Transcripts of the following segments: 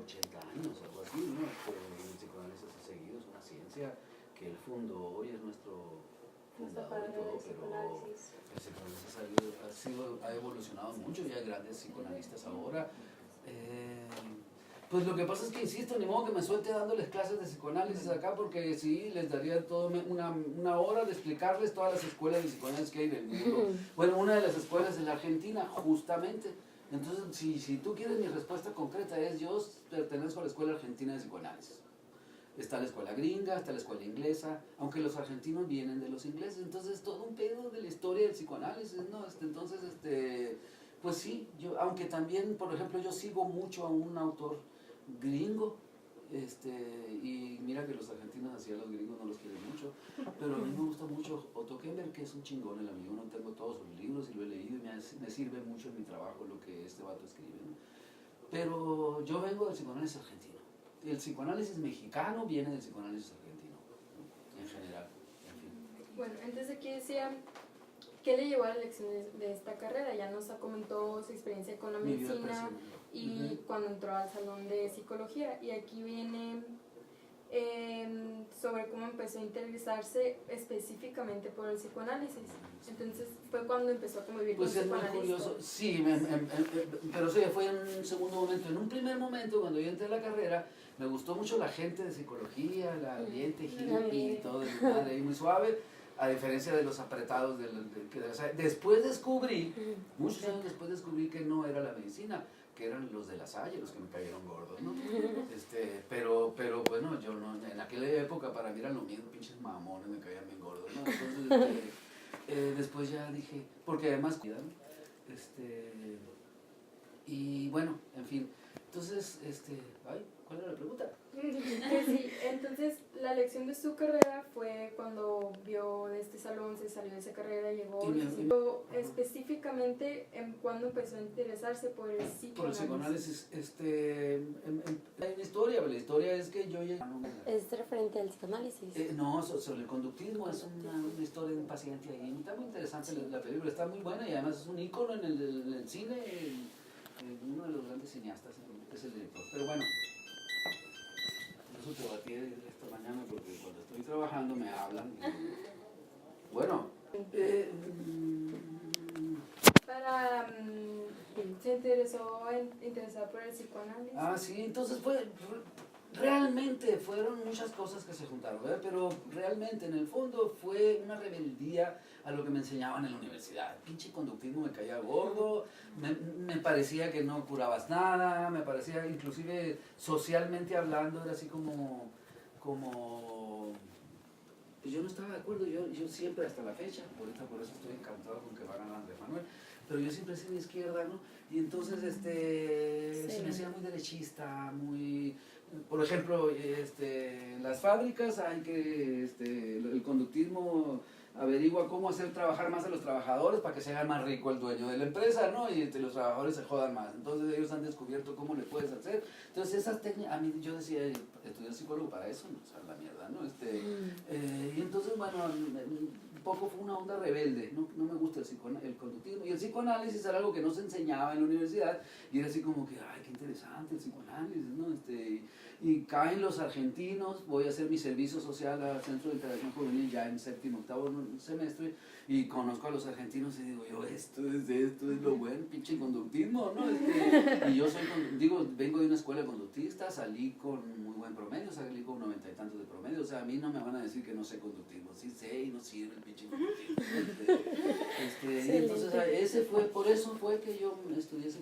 80 años, algo así, ¿no? El psicoanálisis ha seguido, es una ciencia que él fundó, hoy es nuestro fundador y todo, pero el psicoanálisis ha evolucionado mucho, ya hay grandes psicoanalistas ahora. Pues lo que pasa es que, insisto, ni modo que me suelte dándoles clases de psicoanálisis acá, porque sí, les daría todo una hora de explicarles todas las escuelas de psicoanálisis que hay del mundo. Bueno, una de las escuelas es la Argentina, justamente. Entonces, si tú quieres mi respuesta concreta es, yo pertenezco a la Escuela Argentina de Psicoanálisis. Está la escuela gringa, está la escuela inglesa, aunque los argentinos vienen de los ingleses, entonces todo un pedo de la historia del psicoanálisis, ¿no? Entonces, pues sí, yo, aunque también, por ejemplo, yo sigo mucho a un autor gringo, y mira que los argentinos así a los gringos no los quieren mucho, pero a mí me gusta mucho Otto Kemper, que es un chingón el amigo, no tengo todos sus libros y lo he leído y me sirve mucho en mi trabajo lo que este vato escribe, ¿no? Pero yo vengo del psicoanálisis argentino. El psicoanálisis mexicano viene del psicoanálisis argentino, ¿no? En general, en fin. Bueno, entonces aquí decía, ¿qué le llevó a la elección de esta carrera? Ya nos comentó su experiencia con la medicina y cuando entró al salón de psicología. Y aquí viene sobre cómo empezó a interesarse específicamente por el psicoanálisis. Entonces fue cuando empezó a convivir pues con es muy curioso, sí, pero sí, fue en un segundo momento. En un primer momento, cuando yo entré a la carrera, me gustó mucho la gente de psicología, el ambiente hippie y todo, ahí muy suave, a diferencia de los apretados después descubrí, muchos años después descubrí que no era la medicina, que eran los de la Salle los que me cayeron gordos, ¿no? Pero bueno, yo no, en aquella época para mí eran lo mismo, pinches mamones, me caían bien gordos, ¿no? Entonces, después ya dije, porque además, y bueno, en fin, entonces, ¿cuál era la pregunta? Sí, entonces la elección de su carrera fue cuando vio de este salón, se salió de esa carrera, llegó, específicamente en cuando empezó a interesarse por el psicoanálisis. Por el psicoanálisis, hay una historia, pero la historia es que yo llegué... ¿Es referente al psicoanálisis? No, sobre el conductismo, es una historia de un paciente ahí, está muy interesante la película, está muy buena y además es un ícono en el cine, uno de los grandes cineastas, es el director, pero bueno. Te batí esta mañana porque cuando estoy trabajando me hablan. Bueno. Se interesó por el psicoanálisis. Ah, sí, entonces realmente fueron muchas cosas que se juntaron, ¿verdad? Pero realmente en el fondo fue una rebeldía a lo que me enseñaban en la universidad. El pinche conductismo me caía gordo, me parecía que no curabas nada, me parecía, inclusive socialmente hablando, era así como pues yo no estaba de acuerdo, yo siempre hasta la fecha, por eso estoy encantado con que va a ganar Andrés Manuel, pero yo siempre he sido de izquierda, ¿no? Y entonces se me hacía muy derechista, muy... Por ejemplo, en las fábricas hay que, el conductismo averigua cómo hacer trabajar más a los trabajadores para que se haga más rico el dueño de la empresa, ¿no? Y los trabajadores se jodan más. Entonces ellos han descubierto cómo le puedes hacer. Entonces esas técnicas, a mí yo decía, estudiar psicólogo para eso, no, o sea, la mierda, ¿no? Y entonces, bueno, un poco fue una onda rebelde, no me gusta el conductismo. Y el psicoanálisis era algo que no se enseñaba en la universidad y era así como que, ay, qué interesante el psicoanálisis, ¿no? Y caen los argentinos, voy a hacer mi servicio social al Centro de Interacción Juvenil ya en séptimo, octavo semestre, y conozco a los argentinos y digo, yo, esto es lo bueno, pinche conductismo, ¿no? Y yo vengo de una escuela conductista, salí con muy buen promedio, salí con 90 y tantos de promedio, o sea, a mí no me van a decir que no sé conductismo, sí sé y no sirve el pinche conductismo. Y entonces por eso fue que yo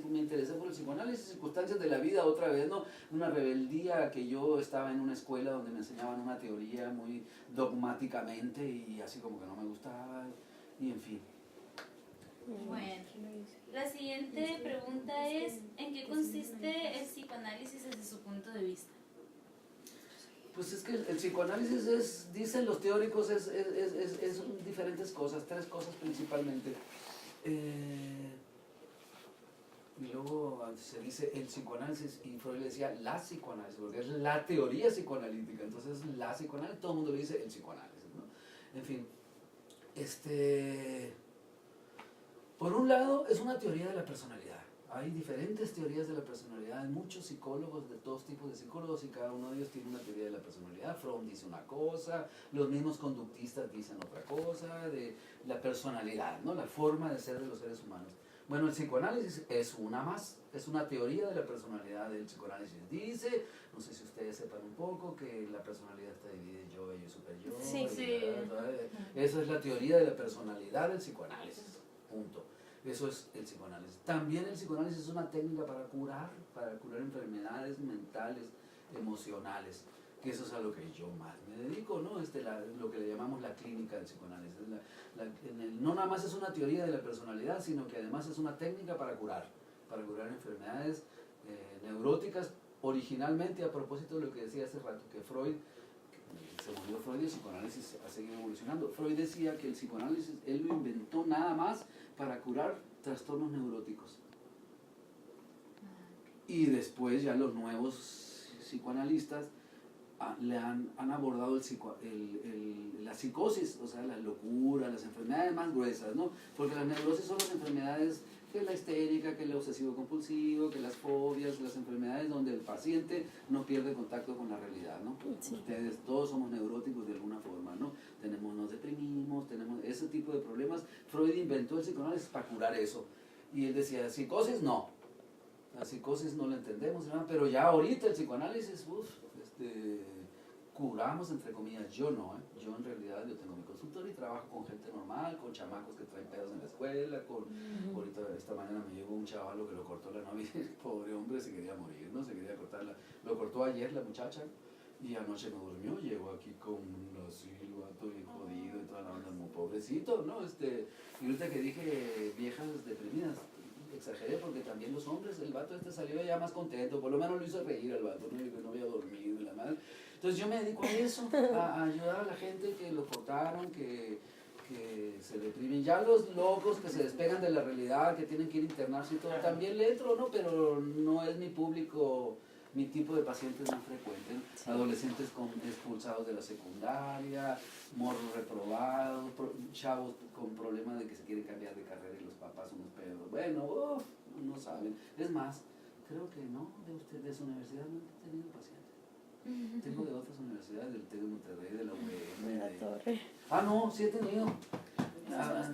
me interesé por el psicoanálisis, circunstancias de la vida otra vez, ¿no? Una rebeldía que yo estaba en una escuela donde me enseñaban una teoría muy dogmáticamente y así como que no me gustaba, y en fin. Bueno, la siguiente pregunta es, ¿en qué consiste el psicoanálisis desde su punto de vista? Pues es que el psicoanálisis dicen los teóricos, es diferentes cosas, tres cosas principalmente. Y luego se dice el psicoanálisis, y Freud le decía la psicoanálisis, porque es la teoría psicoanalítica, entonces la psicoanálisis, todo el mundo le dice el psicoanálisis, ¿no? En fin, por un lado es una teoría de la personalidad. hay diferentes teorías de la personalidad, hay muchos psicólogos, de todos tipos de psicólogos, y cada uno de ellos tiene una teoría de la personalidad. Freud dice una cosa, los mismos conductistas dicen otra cosa, de la personalidad, ¿no? La forma de ser de los seres humanos. Bueno, el psicoanálisis es una más, es una teoría de la personalidad del psicoanálisis. Dice, no sé si ustedes sepan un poco, que la personalidad está dividida en yo, ello y superyo. Sí, sí. Esa es la teoría de la personalidad del psicoanálisis, punto. Eso es el psicoanálisis. También el psicoanálisis es una técnica para curar enfermedades mentales, emocionales, que eso es a lo que yo más me dedico, ¿no? Lo que le llamamos la clínica del psicoanálisis. No nada más es una teoría de la personalidad, sino que además es una técnica para curar enfermedades neuróticas. Originalmente, a propósito de lo que decía hace rato, que Freud, se murió Freud y el psicoanálisis ha seguido evolucionando. Freud decía que el psicoanálisis, él lo inventó nada más para curar trastornos neuróticos. Y después ya los nuevos psicoanalistas le han abordado la psicosis, o sea, la locura, las enfermedades más gruesas, ¿no? Porque las neurosis son las enfermedades, que la histérica, que el obsesivo compulsivo, que las fobias, las enfermedades donde el paciente no pierde contacto con la realidad, ¿no? Sí. Ustedes todos somos neuróticos de alguna forma, ¿no? Nos deprimimos, tenemos ese tipo de problemas. Freud inventó el psicoanálisis para curar eso. Y él decía, psicosis no. La psicosis no la entendemos, ¿no? Pero ya ahorita el psicoanálisis, curamos, entre comillas. Yo no, yo en realidad yo tengo mi consultorio y trabajo con gente normal, con chamacos que traen pedos en la escuela, ahorita esta mañana me llegó un chavalo que lo cortó la novia, el pobre hombre se quería morir, ¿no? Se quería cortarla, lo cortó ayer la muchacha y anoche no durmió, llegó aquí con así, el vato bien jodido y toda la onda, muy pobrecito, ¿no? Y ahorita que dije viejas deprimidas, exageré porque también los hombres, el vato salió ya más contento, por lo menos lo hizo reír al vato, ¿no? Que no había dormido y la madre. Entonces yo me dedico a eso, a ayudar a la gente que lo cortaron, que se deprimen. Ya los locos que se despegan de la realidad, que tienen que ir a internarse y todo, también le entro, ¿no? Pero no es mi público, mi tipo de pacientes más frecuente. Sí. Adolescentes expulsados de la secundaria, morros reprobados, chavos con problemas de que se quieren cambiar de carrera y los papás unos pedos. Bueno, no saben. Es más, creo que no, de su universidad no he tenido pacientes. Tengo de otras universidades, del TEC de Monterrey, de la UEM. La Torre. No, sí he tenido.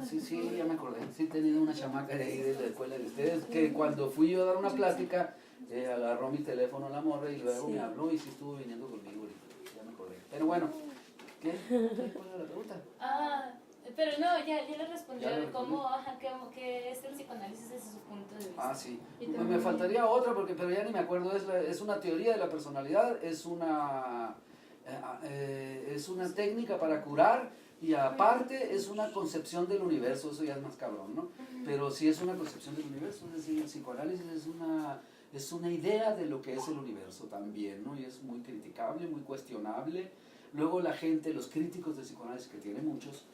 Sí, ya me acordé. Sí he tenido una chamaca de ahí de la escuela de ustedes, que cuando fui yo a dar una plática, agarró mi teléfono la morra y luego me habló y sí estuvo viniendo conmigo ahorita. Ya me acordé. Pero bueno, ¿qué? ¿Cuál era la pregunta? Pero no, ya le respondió que es el psicoanálisis desde su punto de vista. Sí. Me faltaría otra, pero ya ni me acuerdo. Es una teoría de la personalidad, es una técnica para curar y aparte es una concepción del universo, eso ya es más cabrón, ¿no? Pero sí es una concepción del universo, es decir, el psicoanálisis es una idea de lo que es el universo también, ¿no? Y es muy criticable, muy cuestionable. Luego la gente, los críticos del psicoanálisis, que tiene muchos,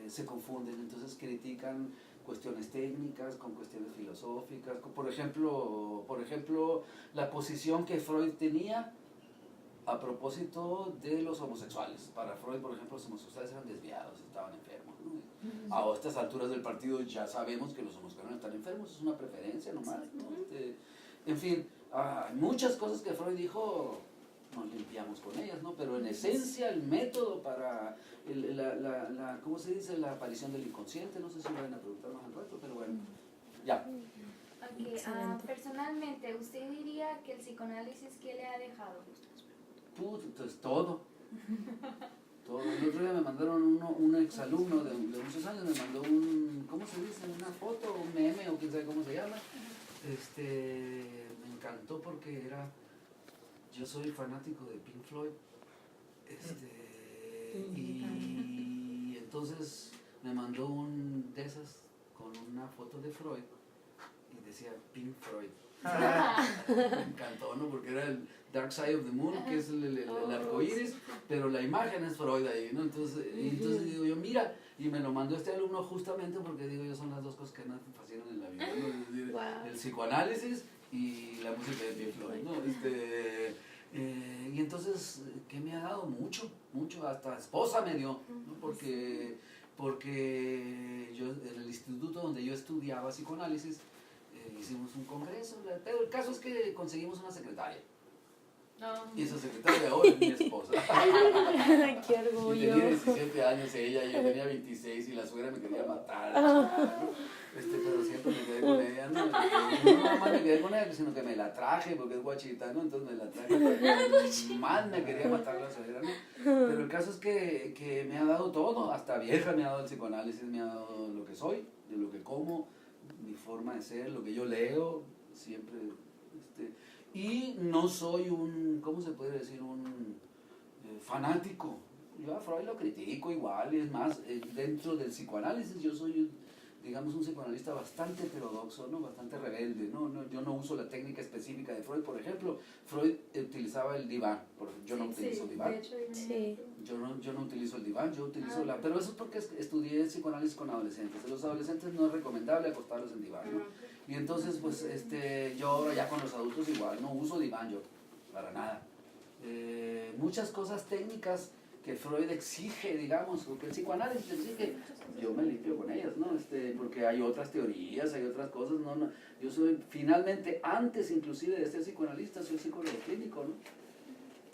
se confunden, entonces critican cuestiones técnicas con cuestiones filosóficas. Por ejemplo, la posición que Freud tenía a propósito de los homosexuales. Para Freud, por ejemplo, los homosexuales eran desviados, estaban enfermos, ¿no? A estas alturas del partido ya sabemos que los homosexuales no están enfermos, es una preferencia nomás, ¿no? En fin, hay muchas cosas que Freud dijo, nos limpiamos con ellas, ¿no? Pero en esencia el método para ¿cómo se dice? La aparición del inconsciente, no sé si me van a preguntar más al rato, pero bueno, ya. Okay. Personalmente, ¿usted diría que el psicoanálisis qué le ha dejado? Pues todo. El otro día me mandaron un exalumno de muchos años, me mandó ¿cómo se dice? Una foto, un meme o quién sabe cómo se llama. Me encantó porque yo soy fanático de Pink Floyd, y entonces me mandó de esas con una foto de Freud y decía Pink Floyd. Me encantó, ¿no? Porque era el Dark Side of the Moon, que es el arcoíris, pero la imagen es Freud ahí, ¿no? Entonces digo yo, mira, y me lo mandó este alumno justamente porque digo yo, son las dos cosas que me fascinan en la vida, ¿no? Es decir, el psicoanálisis y la música de Pink Floyd, ¿no? Y entonces, ¿qué me ha dado? Mucho, hasta esposa me dio, ¿no? Porque yo, en el instituto donde yo estudiaba psicoanálisis, hicimos un congreso. El caso es que conseguimos una secretaria. No. Y esa secretaria ahora es mi esposa. Qué orgullo. Y tenía 17 años ella, y yo tenía 26 y la suegra me quería matar. Pero siempre me quedé con ella, ¿no? No nada más me quedé con ella, sino que me la traje porque es guachita, ¿no? Entonces me la traje. Más me quería matar la suegra, ¿no? Pero el caso es que me ha dado todo, hasta vieja me ha dado el psicoanálisis, me ha dado lo que soy, de lo que como, mi forma de ser, lo que yo leo, siempre. Y no soy un, ¿cómo se puede decir? Un fanático. Yo a Freud lo critico igual, y es más, dentro del psicoanálisis yo soy, digamos, un psicoanalista bastante heterodoxo, ¿no? Bastante rebelde, ¿no? Yo no uso la técnica específica de Freud, por ejemplo. Freud utilizaba el diván, yo no utilizo el diván. De hecho, Sí. Yo no utilizo el diván, yo utilizo pero eso es porque estudié psicoanálisis con adolescentes. Los adolescentes no es recomendable acostarlos en diván, ¿no? Y entonces, pues, yo ahora ya con los adultos igual, no uso diván yo, para nada. Muchas cosas técnicas que Freud exige, digamos, o que el psicoanálisis exige, yo me limpio con ellas, ¿no? Porque hay otras teorías, hay otras cosas, no, yo soy, finalmente, antes inclusive de ser psicoanalista, soy psicólogo clínico, ¿no?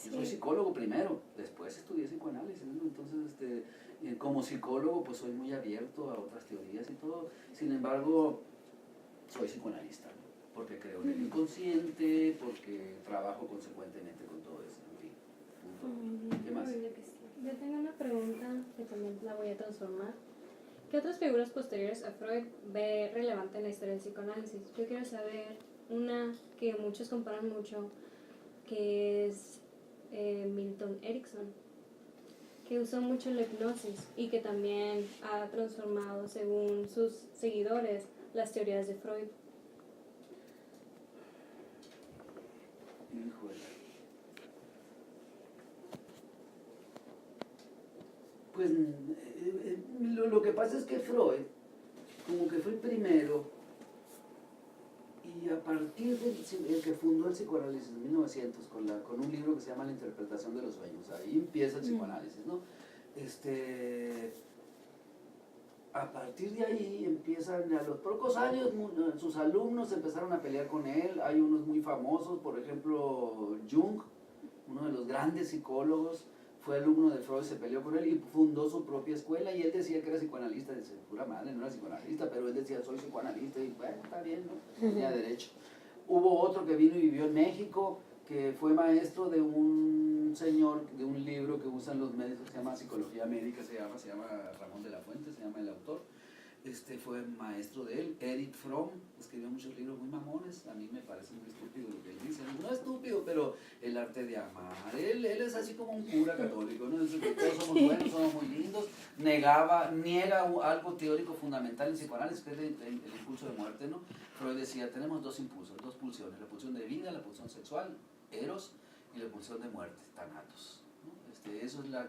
Yo soy psicólogo primero, después estudié psicoanálisis, ¿no? Entonces, como psicólogo, pues soy muy abierto a otras teorías y todo, sin embargo, soy psicoanalista, ¿no? Porque creo en el inconsciente, porque trabajo consecuentemente con todo eso, en fin. ¿Qué más? Yo tengo una pregunta que también la voy a transformar. ¿Qué otras figuras posteriores a Freud ve relevante en la historia del psicoanálisis? Yo quiero saber una que muchos comparan mucho, que es Milton Erickson, que usó mucho la hipnosis y que también ha transformado, según sus seguidores, las teorías de Freud. Híjole. Pues lo que pasa es que Freud, como que fue el primero, y a partir del que fundó el psicoanálisis en 1900, con un libro que se llama La interpretación de los sueños, ahí empieza el psicoanálisis, ¿no? A partir de ahí empiezan, a los pocos años, sus alumnos empezaron a pelear con él. Hay unos muy famosos, por ejemplo, Jung, uno de los grandes psicólogos, fue alumno de Freud, se peleó con él y fundó su propia escuela, y él decía que era psicoanalista. Dice, pura madre, no era psicoanalista, pero él decía, soy psicoanalista, y bueno, está bien, ¿no? Tenía derecho. Hubo otro que vino y vivió en México, que fue maestro de un señor, de un libro que usan los médicos, se llama Psicología Médica, se llama Ramón de la Fuente, se llama el autor. Fue maestro de él, Erich Fromm, escribió muchos libros muy mamones. A mí me parece muy estúpido lo que él dice, no estúpido, pero el arte de amar, él es así como un cura católico, ¿no? Dice que todos somos buenos, somos muy lindos, niega algo teórico fundamental en psicoanálisis, que es el impulso de muerte, ¿no? Freud decía, tenemos dos impulsos, dos pulsiones, la pulsión de vida, la pulsión sexual, eros, y la pulsión de muerte, thanatos, ¿no? Eso es la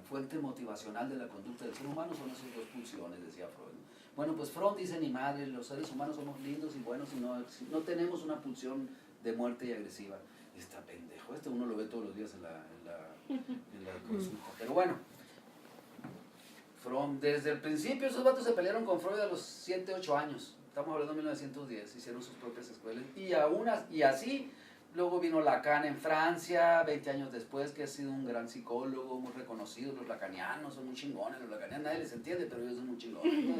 fuente motivacional de la conducta del ser humano, son esas dos pulsiones, decía Freud. Bueno, pues Freud dice, ni madre, los seres humanos somos lindos y buenos, si no tenemos una pulsión de muerte y agresiva. Está pendejo, uno lo ve todos los días en la consulta. Pero bueno, Freud, desde el principio esos vatos se pelearon con Freud a los 7, 8 años. Estamos hablando de 1910, hicieron sus propias escuelas. Y así, luego vino Lacan en Francia, 20 años después, que ha sido un gran psicólogo, muy reconocido. Los lacanianos son muy chingones, los lacanianos nadie les entiende, pero ellos son muy chingones, ¿no?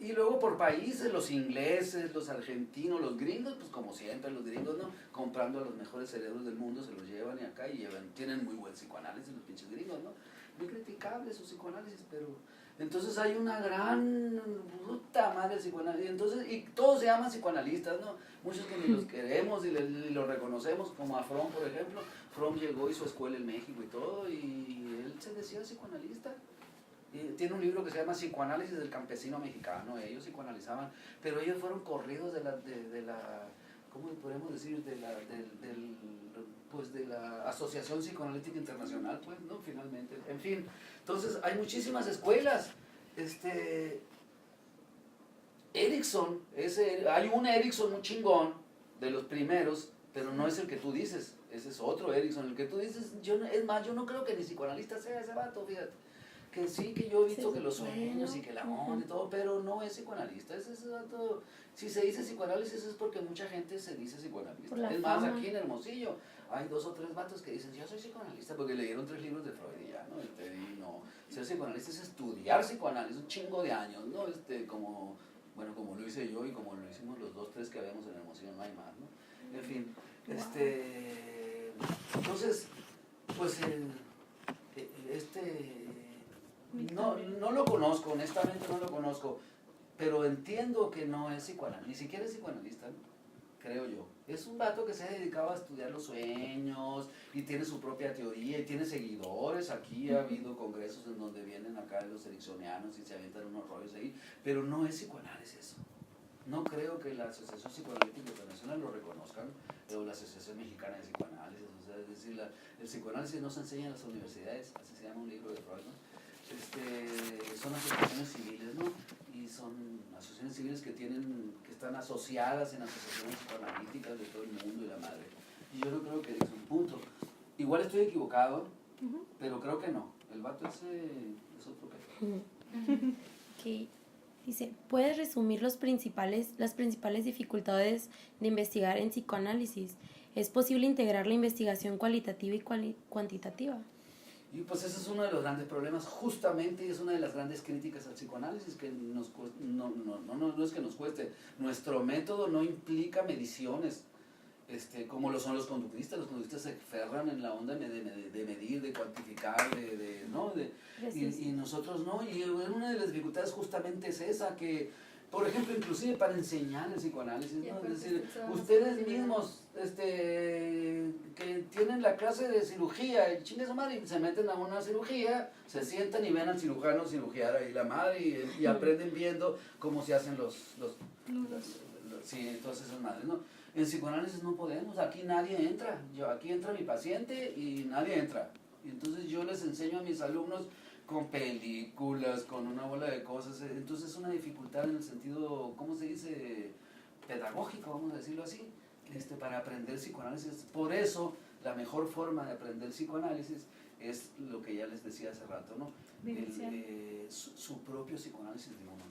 Y luego por países, los ingleses, los argentinos, los gringos, pues como siempre los gringos, ¿no? Comprando a los mejores cerebros del mundo, se los llevan y acá y tienen muy buen psicoanálisis los pinches gringos, ¿no? Muy criticable su psicoanálisis, pero... Entonces hay una gran puta madre de psicoanálisis, y todos se llaman psicoanalistas, ¿no? Muchos que ni los queremos y los reconocemos, como a Fromm, por ejemplo. Fromm llegó, hizo escuela en México y todo, y él se decía psicoanalista. Y tiene un libro que se llama Psicoanálisis del campesino mexicano. Ellos psicoanalizaban, pero ellos fueron corridos de la ¿cómo podemos decir? De la Asociación Psicoanalítica Internacional, pues, ¿no? Finalmente, en fin. Entonces, hay muchísimas escuelas. Erickson, hay un Erickson muy chingón, de los primeros, pero no es el que tú dices, ese es otro Erickson. El que tú dices, yo no creo que ni psicoanalista sea ese vato, fíjate. que sí, que yo he visto Sí, que los sueños y que el amor y todo, pero no es psicoanalista. Ese vato, si se dice psicoanálisis es porque mucha gente se dice psicoanalista. Por la Es más, fama. aquí en Hermosillo hay 2 o 3 vatos que dicen, yo soy psicoanalista, porque leyeron 3 libros de Freud y ya, ¿no? Y no, ser psicoanalista es estudiar psicoanálisis un chingo de años, ¿no? Como lo hice yo y como lo hicimos los 2, 3 que habíamos en Hermosillo, no hay más, ¿no? En fin, entonces, pues no lo conozco, honestamente no lo conozco, pero entiendo que no es psicoanalista, ni siquiera es psicoanalista, ¿no? Creo yo. Es un vato que se ha dedicado a estudiar los sueños y tiene su propia teoría y tiene seguidores. Aquí ha habido congresos en donde vienen acá los ericksonianos y se avientan unos rollos ahí, pero no es psicoanálisis eso. No creo que la Asociación Psicoanalítica Internacional lo reconozcan, o la Asociación Mexicana de Psicoanálisis. O sea, es decir, el psicoanálisis no se enseña en las universidades, así se llama un libro de Freud, ¿no? Son asociaciones civiles, ¿no? Y son asociaciones civiles que están asociadas en asociaciones psicoanalíticas de todo el mundo y la madre. Y yo no creo que es un punto. Igual estoy equivocado, pero creo que no. El vato ese es otro pedo. Ok. Dice, ¿puedes resumir las principales dificultades de investigar en psicoanálisis? ¿Es posible integrar la investigación cualitativa y cuantitativa? Y pues ese es uno de los grandes problemas, justamente, y es una de las grandes críticas al psicoanálisis, que no es que nos cueste. Nuestro método no implica mediciones, como lo son los conductistas. Los conductistas se aferran en la onda de medir, de cuantificar, ¿no? Y nosotros no, y una de las dificultades justamente es esa, que, por ejemplo, inclusive para enseñar el psicoanálisis, ¿no? Es decir, ustedes mismos, que tienen la clase de cirugía, y chingue su madre, y se meten a una cirugía, se sientan y ven al cirujano cirugiar ahí la madre, y aprenden viendo cómo se hacen sí, todas esas madres, ¿no? En psicoanálisis no podemos, aquí nadie entra, aquí entra mi paciente y nadie entra. Y entonces yo les enseño a mis alumnos con películas, con una bola de cosas. Entonces es una dificultad en el sentido, ¿cómo se dice? Pedagógico, vamos a decirlo así, para aprender psicoanálisis. Por eso la mejor forma de aprender psicoanálisis es lo que ya les decía hace rato, ¿no? Su propio psicoanálisis de uno.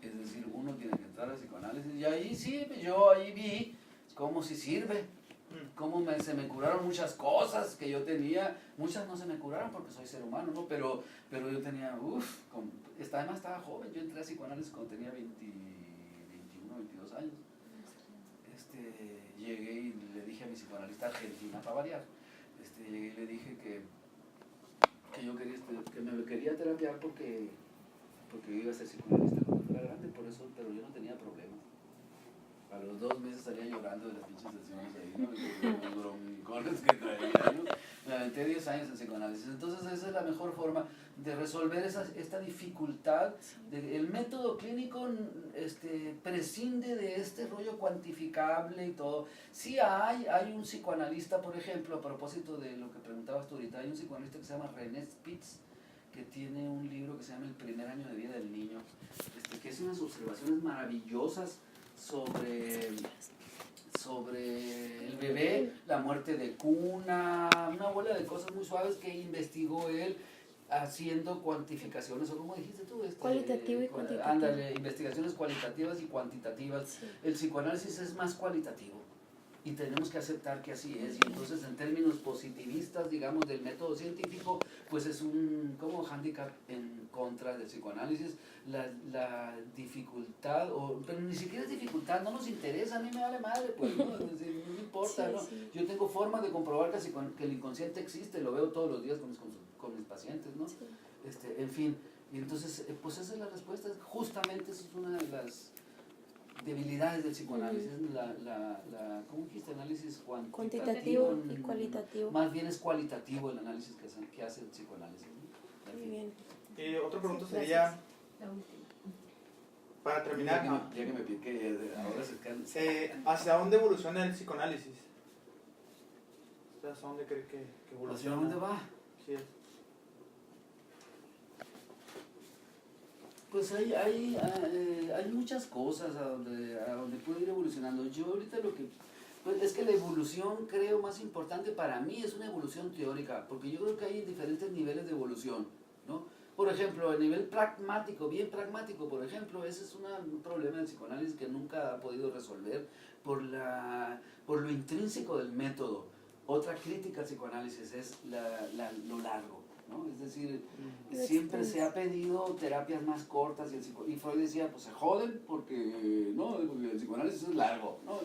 Es decir, uno tiene que entrar al psicoanálisis, y ahí sí, yo ahí vi cómo sí sirve, cómo se me curaron muchas cosas que yo tenía. Muchas no se me curaron porque soy ser humano, ¿no? Pero yo tenía, además estaba joven. Yo entré a psicoanálisis cuando tenía 21, 22 años. Llegué y le dije a mi psicoanalista argentina, para variar, llegué y le dije que yo quería, que me quería terapiar porque yo iba a ser psicoanalista cuando fuera grande, pero yo no tenía problemas. A los 2 meses salía llorando de las pinches sesiones ahí, ¿no? Los broncones que traía, ¿no? Me aventé 10 años en psicoanálisis. Entonces esa es la mejor forma de resolver esta dificultad. El método clínico prescinde de este rollo cuantificable y todo. Sí hay un psicoanalista, por ejemplo, a propósito de lo que preguntabas tú ahorita, hay un psicoanalista que se llama René Spitz, que tiene un libro que se llama El primer año de vida del niño, que hace unas observaciones maravillosas sobre el bebé, la muerte de cuna, una bola de cosas muy suaves que investigó él haciendo cuantificaciones, o como dijiste tú, cualitativo y cuantitativo. Ándale, investigaciones cualitativas y cuantitativas. Sí. El psicoanálisis es más cualitativo y tenemos que aceptar que así es. Y entonces, en términos positivistas, digamos, del método científico, pues es un handicap en contra del psicoanálisis. La dificultad, pero ni siquiera es dificultad, no nos interesa, a mí me vale madre, pues, ¿no? Es decir, no me importa, sí, ¿no? Sí. Yo tengo forma de comprobar que el inconsciente existe, lo veo todos los días con mis pacientes, ¿no? Sí. En fin, y entonces, pues esa es la respuesta. Justamente esa es una de las debilidades del psicoanálisis, ¿cómo dijiste? Análisis cuantitativo y cualitativo. Más bien es cualitativo el análisis que hace el psicoanálisis, ¿no? Muy bien. Otra pregunta sería, para terminar, ya que me piqué, ahora ¿hacia dónde evoluciona el psicoanálisis? ¿Hacia dónde cree que evoluciona? ¿Hacia dónde va? Sí es. Pues hay muchas cosas a donde puede ir evolucionando. Yo ahorita pues es que la evolución, creo, más importante para mí es una evolución teórica, porque yo creo que hay diferentes niveles de evolución, ¿no? por ejemplo, a nivel pragmático, bien pragmático, por ejemplo, ese es un problema del psicoanálisis que nunca ha podido resolver por lo intrínseco del método. Otra crítica al psicoanálisis es lo largo, ¿no? Es decir, siempre se ha pedido terapias más cortas y Freud decía, pues se joden porque, ¿no? Porque el psicoanálisis es largo, ¿no?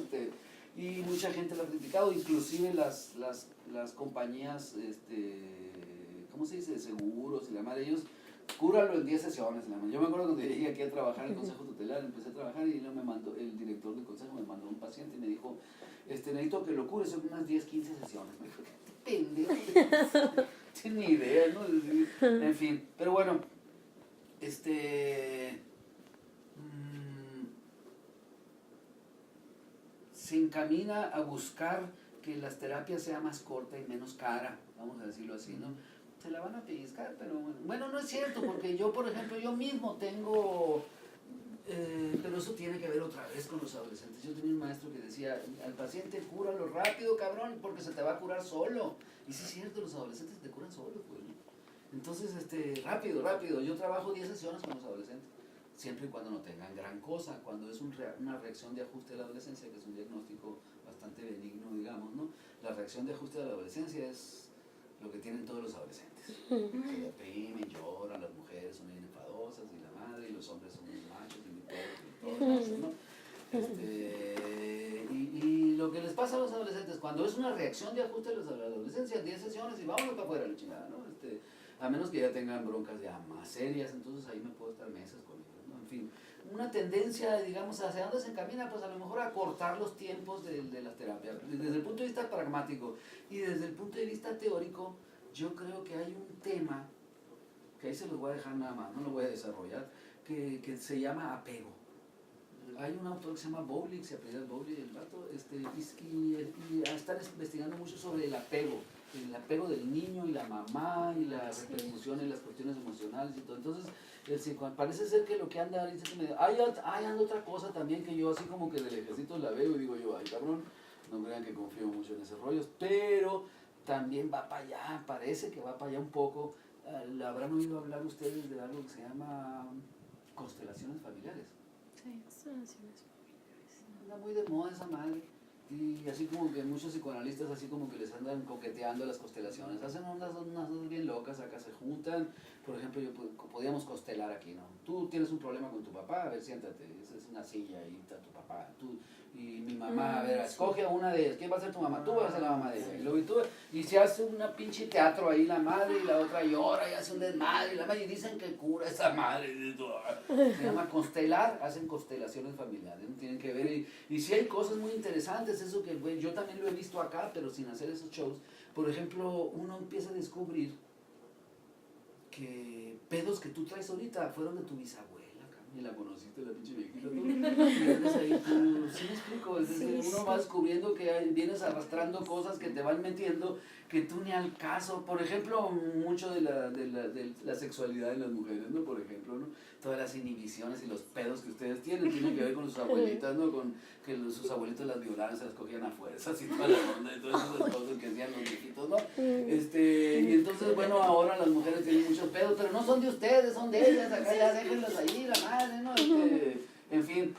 Y mucha gente lo ha criticado, inclusive las compañías, ¿cómo se dice?, de seguros y la madre, ellos cúralo en 10 sesiones. Yo me acuerdo cuando llegué aquí a trabajar en el Consejo Tutelar, empecé a trabajar y el director del consejo me mandó un paciente y me dijo, necesito que lo cures, son unas 10, 15 sesiones. Me dijo, qué pendejo, no tiene ni idea, ¿no? En fin, pero bueno, se encamina a buscar que las terapias sean más corta y menos cara, vamos a decirlo así, ¿no? Se la van a pellizcar, pero bueno, no es cierto, porque yo, por ejemplo, yo mismo tengo, pero eso tiene que ver otra vez con los adolescentes. Yo tenía un maestro que decía, al paciente cúralo rápido, cabrón, porque se te va a curar solo. Y sí es cierto, los adolescentes te curan solos, pues, ¿no? Entonces, rápido, yo trabajo 10 sesiones con los adolescentes, siempre y cuando no tengan gran cosa, cuando es una reacción de ajuste de la adolescencia, que es un diagnóstico bastante benigno, digamos, ¿no? La reacción de ajuste de la adolescencia es lo que tienen todos los adolescentes. Se deprimen, lloran, las mujeres son bien enfadosas y la madre, y los hombres son muy machos y muy perros y todo eso, ¿no? Y lo que les pasa a los adolescentes, cuando es una reacción de ajuste de la adolescencia, 10 sesiones y vámonos para afuera, la chingada, ¿no? A menos que ya tengan broncas ya más serias, entonces ahí me puedo estar meses con ellos, ¿no? En fin, una tendencia, digamos, hacia dónde se encamina, pues a lo mejor a cortar los tiempos de las terapias, desde el punto de vista pragmático y desde el punto de vista teórico. Yo creo que hay un tema, que ahí se los voy a dejar nada más, no lo voy a desarrollar, que se llama apego. Hay un autor que se llama Bowley, se apellida Bowley, el vato, y están investigando mucho sobre el apego del niño y la mamá y la repercusión y las cuestiones emocionales y todo. Entonces, parece ser que lo que anda ahorita es medio... Hay anda otra cosa también que yo así como que del ejército la veo y digo yo, ay cabrón, no crean que confío mucho en esos rollos, pero también va para allá, parece que va para allá un poco. ¿Habrán oído hablar ustedes de algo que se llama constelaciones familiares? Sí, constelaciones familiares. Anda muy de moda esa madre. Y así como que muchos psicoanalistas así como que les andan coqueteando las constelaciones. Hacen unas bien locas, acá se juntan. Por ejemplo, podíamos constelar aquí, ¿no? Tú tienes un problema con tu papá, a ver, siéntate. Esa es una silla, ahí está tu papá. Y mi mamá, a ver, escoge a una de ellas. ¿Quién va a ser tu mamá? Tú vas a ser la mamá de ella. Y se hace una pinche teatro ahí, la madre y la otra llora y hace un desmadre. Y la madre y dicen que cura esa madre. Se llama constelar, hacen constelaciones familiares. ¿No? Tienen que ver. Y sí hay cosas muy interesantes, eso que yo también lo he visto acá, pero sin hacer esos shows. Por ejemplo, uno empieza a descubrir que pedos que tú traes ahorita fueron de tu bisabuela. Y la conociste, la pinche viejita, tú, y vienes ahí, ¿sí me explico? Es decir, uno va descubriendo que vienes arrastrando cosas que te van metiendo que tú ni al caso. Por ejemplo, mucho de la sexualidad de las mujeres, ¿no? Por ejemplo, ¿no? Todas las inhibiciones y los pedos que ustedes tienen que ver con sus abuelitas, ¿no? Con que sus abuelitos las violaban, se las cogían a fuerzas y toda la onda y todas esas cosas que hacían los viejitos, ¿no? Y entonces, bueno, ahora las mujeres tienen muchos pedos, pero no son de ustedes, son de ellas, acá ya déjenlas ahí, la madre, ¿no? En fin,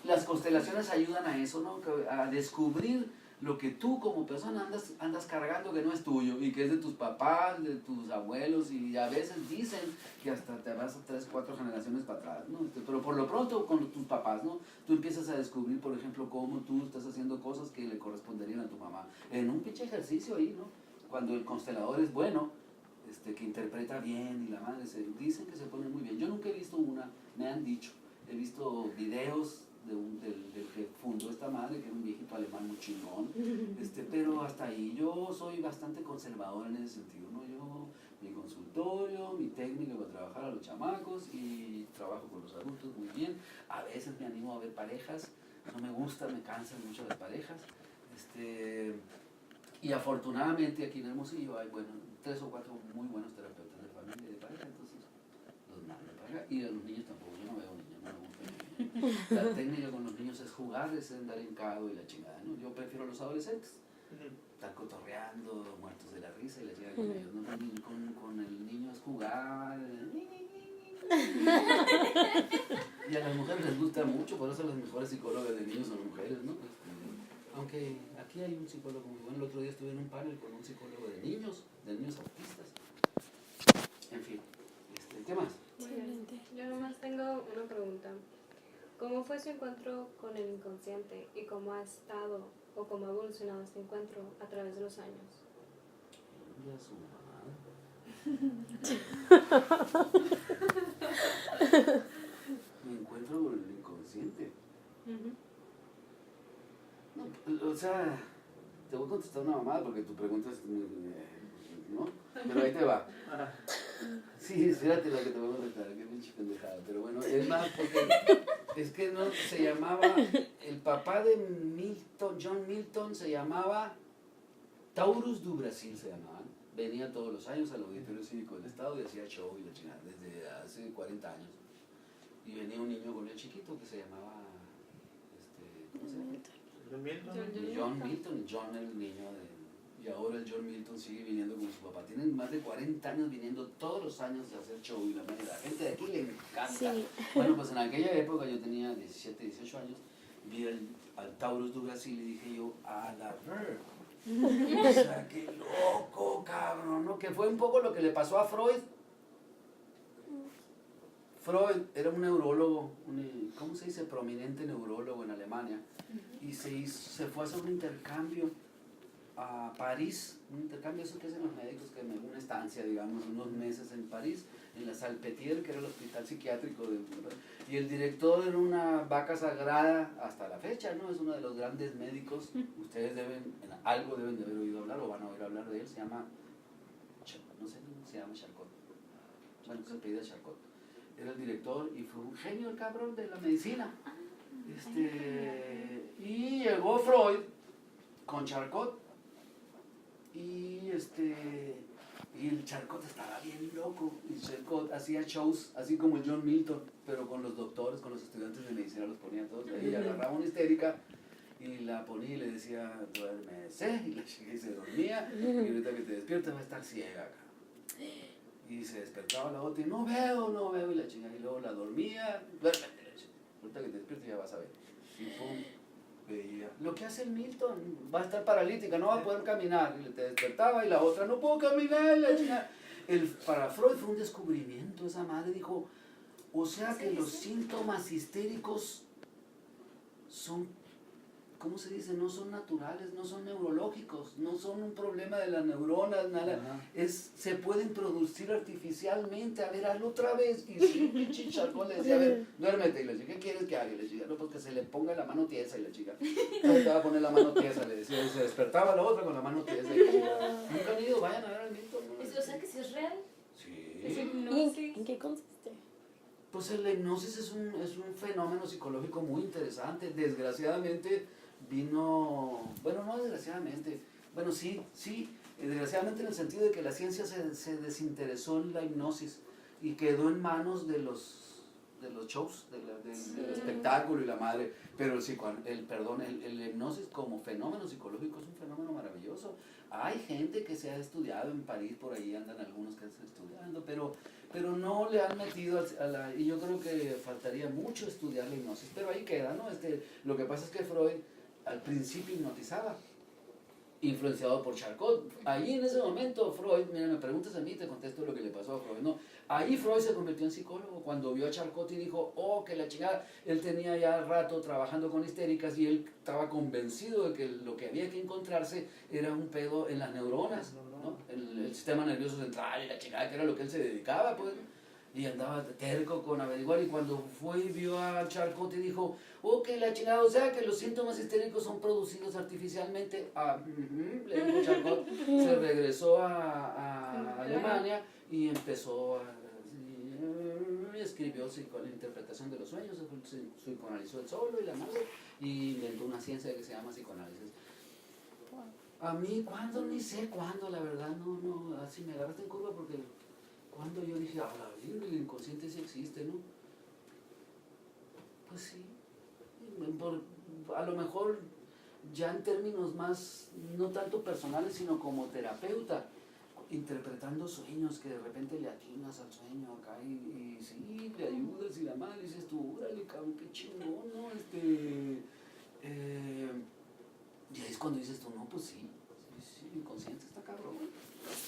las constelaciones ayudan a eso, ¿no? A descubrir lo que tú como persona andas cargando que no es tuyo y que es de tus papás, de tus abuelos, y a veces dicen que hasta te vas a 3, 4 generaciones para atrás, ¿no? Pero por lo pronto con tus papás, ¿no? Tú empiezas a descubrir, por ejemplo, cómo tú estás haciendo cosas que le corresponderían a tu mamá en un pinche ejercicio ahí, ¿no? Cuando el constelador es bueno, que interpreta bien y la madre, dicen que se pone muy bien. Yo nunca he visto una, me han dicho, he visto videos del que fundó esta madre, que era un viejito alemán muy chingón, pero hasta ahí yo soy bastante conservador en ese sentido, ¿no? Mi consultorio, mi técnica para trabajar a los chamacos y trabajo con los adultos muy bien. A veces me animo a ver parejas, no me gusta, me cansan mucho las parejas, y afortunadamente aquí en Hermosillo hay, bueno, 3 o 4 muy buenos terapeutas de familia y de pareja, entonces los mando para acá. Y a los niños tampoco, yo no veo niños, no me gusta niños. La técnica con los niños es jugar, es andar hincado y la chingada, ¿no? Yo prefiero a los adolescentes. Están cotorreando, muertos de la risa y les llega con ellos, ¿no? Con el niño es jugar. Y a las mujeres les gusta mucho, por eso las mejores psicólogas de niños son mujeres, ¿no? Aunque aquí hay un psicólogo muy bueno. El otro día estuve en un panel con un psicólogo de niños autistas. En fin, ¿qué más? Muy bien. Yo nomás tengo una pregunta. ¿Cómo fue su encuentro con el inconsciente y cómo ha estado o cómo ha evolucionado este encuentro a través de los años? Ya su madre. Me encuentro con el inconsciente. No, o sea, te voy a contestar una mamada porque tu pregunta es muy... ¿no? Pero ahí te va. Sí, espérate la que te voy a contestar, que pinche pendejada. Pero bueno, es más porque es que no se llamaba, el papá de Milton, John Milton, se llamaba Taurus do Brasil, se llamaban. Venía todos los años al Auditorio Cívico del Estado y hacía show y la chingada, desde hace 40 años. Y venía un niño con él chiquito que se llamaba, ¿cómo se llama? John Milton, John el niño y ahora el John Milton sigue viniendo con su papá. Tienen más de 40 años viniendo todos los años a hacer show y la gente de aquí le encanta. Sí. Bueno, pues en aquella época yo tenía 17, 18 años, vi al Taurus do Brasil y dije yo, a la ver. O sea, qué loco, cabrón, ¿no? Que fue un poco lo que le pasó a Freud. Freud era un neurólogo, ¿cómo se dice? Prominente neurólogo en Alemania. Y se fue a hacer un intercambio a París, un intercambio, eso que hacen los médicos, que una estancia, digamos, unos meses en París, en la Salpêtrière, que era el hospital psiquiátrico y el director era una vaca sagrada hasta la fecha, ¿no? Es uno de los grandes médicos, ustedes algo deben de haber oído hablar o van a oír hablar de él, se llama, no sé, se llama Charcot, bueno, se apellida Charcot, era el director y fue un genio el cabrón de la medicina. Y llegó Freud con Charcot y el Charcot estaba bien loco y Charcot hacía shows así como el John Milton, pero con los doctores, con los estudiantes de medicina los ponía todos ahí, agarraba una histérica y la ponía y le decía duérmese y la chica y se dormía y ahorita que te despiertas va a estar ciega acá. Y se despertaba la otra y no veo y la chica y luego la dormía, duérmete. Ahorita que te despiertes ya vas a ver. Y pum, veía. Lo que hace el Milton, va a estar paralítica, no va a poder caminar. Y te despertaba y la otra, no puedo caminar. Para Freud fue un descubrimiento, esa madre dijo, o sea que los síntomas histéricos son, ¿cómo se dice? No son naturales, no son neurológicos, no son un problema de las neuronas, nada. Se pueden producir artificialmente. A ver, hazlo otra vez. Y sí, Charcot le decía, a ver, duérmete. Y le decía, ¿qué quieres que haga? Y le decía, no, pues que se le ponga la mano tiesa. Y la chica, no te va a poner la mano tiesa. Le decía, y se despertaba la otra con la mano tiesa. Y nunca han ido, vayan a ver al Milton. O sea que si es real. Sí. ¿En qué consiste? Pues la hipnosis es un fenómeno psicológico muy interesante. Desgraciadamente vino, bueno, no desgraciadamente, bueno, sí, desgraciadamente en el sentido de que la ciencia se desinteresó en la hipnosis y quedó en manos de los shows, del espectáculo y la madre, pero el hipnosis como fenómeno psicológico es un fenómeno maravilloso. Hay gente que se ha estudiado en París, por ahí andan algunos que están estudiando, pero no le han metido y yo creo que faltaría mucho estudiar la hipnosis, pero ahí queda, ¿no? Lo que pasa es que Freud al principio hipnotizaba, influenciado por Charcot. Ahí en ese momento Freud, mira, me preguntas a mí, te contesto lo que le pasó a Freud, ¿no? Ahí Freud se convirtió en psicólogo cuando vio a Charcot y dijo, oh, que la chingada, él tenía ya rato trabajando con histéricas y él estaba convencido de que lo que había que encontrarse era un pedo en las neuronas, ¿no? El sistema nervioso central y la chingada, que era lo que él se dedicaba, pues. Y andaba terco con averiguar, y cuando fue y vio a Charcot y dijo, ok, la chingada, o sea que los síntomas histéricos son producidos artificialmente. Le dijo Charcot, se regresó a Alemania y empezó escribió la interpretación de los sueños, se psicoanalizó él solo y la madre, y inventó una ciencia que se llama psicoanálisis. A mí, ¿cuándo? Ni sé cuándo, la verdad, no, así me agarraste en curva porque... Cuando yo dije, el inconsciente sí existe, ¿no? Pues sí. A lo mejor ya en términos más, no tanto personales, sino como terapeuta, interpretando sueños, que de repente le atinas al sueño acá y sí, le ayudas y la madre dices tú, órale, cabrón, qué chingón, ¿no? Y ahí es cuando dices tú, no, pues sí, el inconsciente está cabrón,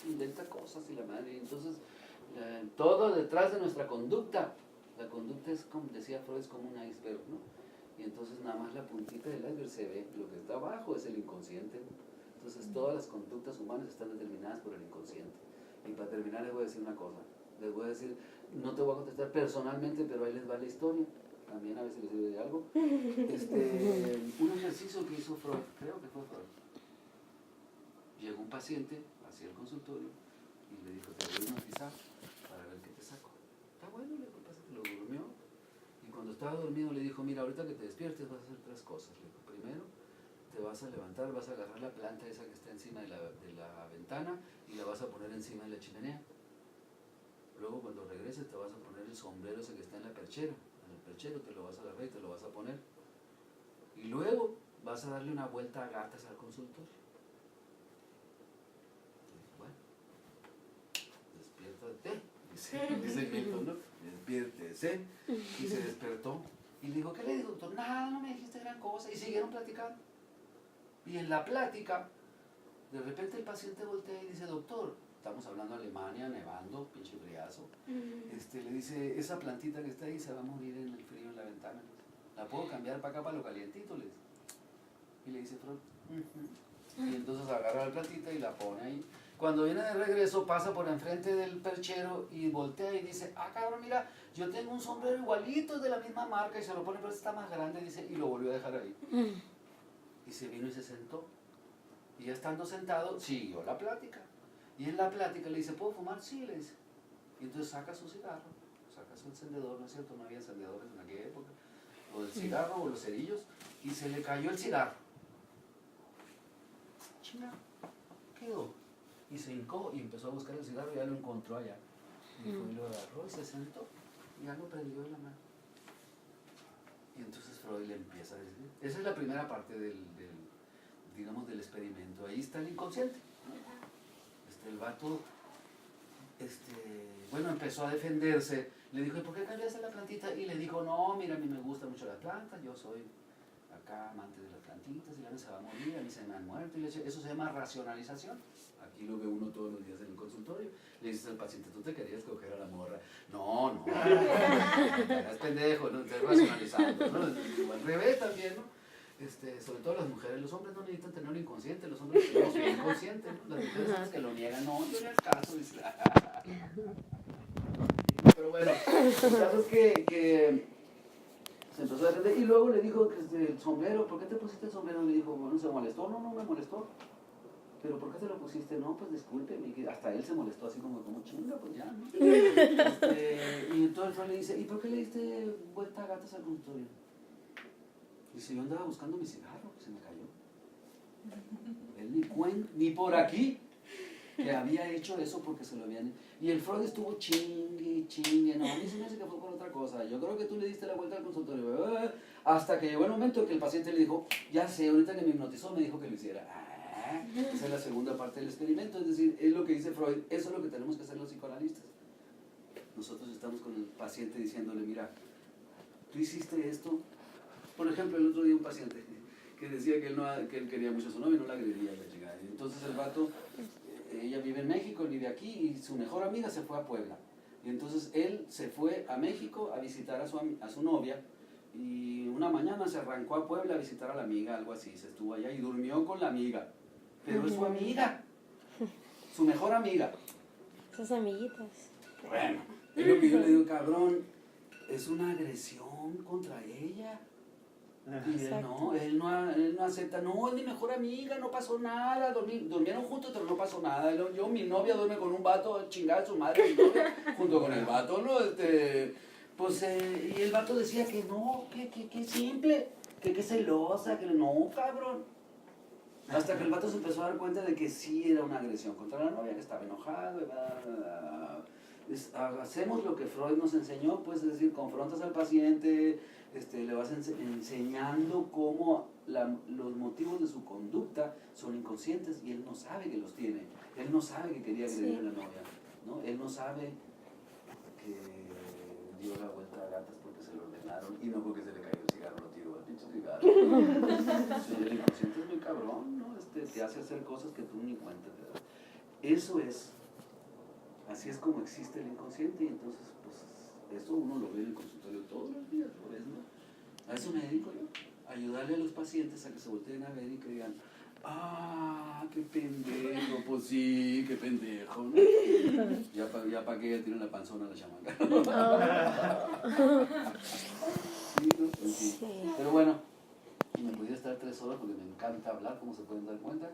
inventa cosas y la madre. Entonces, todo detrás de nuestra conducta, la conducta es, como decía Freud, es como un iceberg, ¿no? Y entonces nada más la puntita del iceberg se ve, lo que está abajo es el inconsciente, ¿no? Entonces todas las conductas humanas están determinadas por el inconsciente. Y para terminar les voy a decir una cosa, les voy a decir, no te voy a contestar personalmente, pero ahí les va la historia, también a veces les sirve de algo. Un ejercicio que hizo Freud, creo que fue Freud. Llegó un paciente hacia el consultorio y le dijo, te voy a hipnotizar para ver qué te saco. Está bueno, le dijo, el paciente lo durmió. Y cuando estaba dormido le dijo, mira, ahorita que te despiertes vas a hacer 3 cosas. Le dijo, primero, te vas a levantar, vas a agarrar la planta esa que está encima de la ventana y la vas a poner encima de la chimenea. Luego cuando regreses te vas a poner el sombrero ese que está en la perchera. En el perchero te lo vas a agarrar y te lo vas a poner. Y luego vas a darle una vuelta a gatas al consultorio. Bueno, despiértate, dice Milton, ¿no? Despiértese. Y se despertó. Y le dijo, ¿qué le dijo, doctor? Nada, no me dijiste gran cosa. Y siguieron platicando. Y en la plática, de repente el paciente voltea y dice, doctor, estamos hablando de Alemania, nevando, pinche friazo. Le dice, esa plantita que está ahí se va a morir en el frío en la ventana. ¿La puedo cambiar para acá, para lo calientito? Le dice. Y le dice Freud, Y entonces agarra la plantita y la pone ahí. Cuando viene de regreso, pasa por enfrente del perchero y voltea y dice, ah, cabrón, mira, yo tengo un sombrero igualito de la misma marca, y se lo pone, pero está más grande, dice, y lo volvió a dejar ahí. Y se vino y se sentó. Y ya estando sentado, siguió la plática. Y en la plática le dice, ¿puedo fumar? Sí, le dice. Y entonces saca su cigarro, saca su encendedor, ¿no es cierto? No había encendedores en aquella época. O el cigarro o los cerillos. Y se le cayó el cigarro. Chinga, quedó. Y se hincó y empezó a buscar el cigarro y ya lo encontró allá. Y lo agarró y se sentó. Y ya lo prendió en la mano. Y entonces Freud le empieza a decir, esa es la primera parte del experimento. Ahí está el inconsciente, ¿no? El vato, bueno, empezó a defenderse. Le dijo, ¿y por qué cambiaste la plantita? Y le dijo, no, mira, a mí me gusta mucho la planta, yo soy acá amante de las plantitas, y la se va a morir, a mí se me han muerto. Y eso se llama racionalización. Aquí lo ve uno todos los días en el consultorio. Le dices al paciente, ¿tú te querías coger a la morra? No, es pendejo, no estás racionalizando, ¿no? Al revés también, ¿no? Sobre todo las mujeres, los hombres no necesitan tener un inconsciente, los hombres tenemos un inconsciente, ¿no? Las mujeres son las que lo niegan, no le hagas caso, dice. Pero bueno, el caso es que se empezó a defender y luego le dijo que el sombrero, ¿por qué te pusiste el sombrero? Le dijo, bueno, ¿se molestó? No me molestó. ¿Pero por qué te lo pusiste? No, pues discúlpeme. Hasta él se molestó así como chinga, pues ya, ¿no? Y entonces Freud le dice, ¿y por qué le diste vuelta a gatas al consultorio? Dice, yo andaba buscando mi cigarro, que se me cayó. Él ni por aquí, que había hecho eso porque se lo habían... Y el Freud estuvo chingue, no, a mí se me hace que fue por otra cosa. Yo creo que tú le diste la vuelta al consultorio. Hasta que llegó el momento en que el paciente le dijo, ya sé, ahorita que me hipnotizó me dijo que lo hiciera. Esa es la segunda parte del experimento, es decir, es lo que dice Freud, eso es lo que tenemos que hacer los psicoanalistas. Nosotros estamos con el paciente diciéndole, mira, tú hiciste esto. Por ejemplo, el otro día un paciente que decía que él quería mucho a su novia y no la agredía, la llegada. Entonces el vato, ella vive en México, él vive aquí y su mejor amiga se fue a Puebla. Y entonces él se fue a México a visitar a su novia. Y una mañana se arrancó a Puebla a visitar a la amiga, algo así, se estuvo allá y durmió con la amiga. Pero es su amiga, su mejor amiga. Sus amiguitas. Bueno, es lo que yo le digo, cabrón, es una agresión contra ella. Y él no acepta, no, es mi mejor amiga, no pasó nada, durmieron juntos, pero no pasó nada. Mi novia duerme con un vato, chingada su madre, mi novia, junto con el vato, ¿no? Y el vato decía que no, que simple, que celosa, que no, cabrón. Hasta que el vato se empezó a dar cuenta de que sí era una agresión contra la novia, que estaba enojado, hacemos lo que Freud nos enseñó, pues es decir, confrontas al paciente, le vas enseñando cómo los motivos de su conducta son inconscientes y él no sabe que los tiene. Él no sabe que quería agredir a la novia, ¿no? Él no sabe que dio la vuelta a gatas porque se lo ordenaron y no porque se le cayó el cigarro, lo tiró al pinche cigarro. Sí, el inconsciente es muy cabrón, ¿no? Te hace hacer cosas que tú ni cuenta te das. Eso es, así es como existe el inconsciente y entonces, pues, eso uno lo ve en el consultorio todos los días, ¿lo ves, no? A eso me dedico yo, a ayudarle a los pacientes a que se volteen a ver y que digan, ah, qué pendejo, pues sí, qué pendejo, ¿no? Ya para que ella tiene la panzona la chamaca. Sí, ¿no? Pues sí. Pero bueno, me podría estar 3 horas porque me encanta hablar, como se pueden dar cuenta.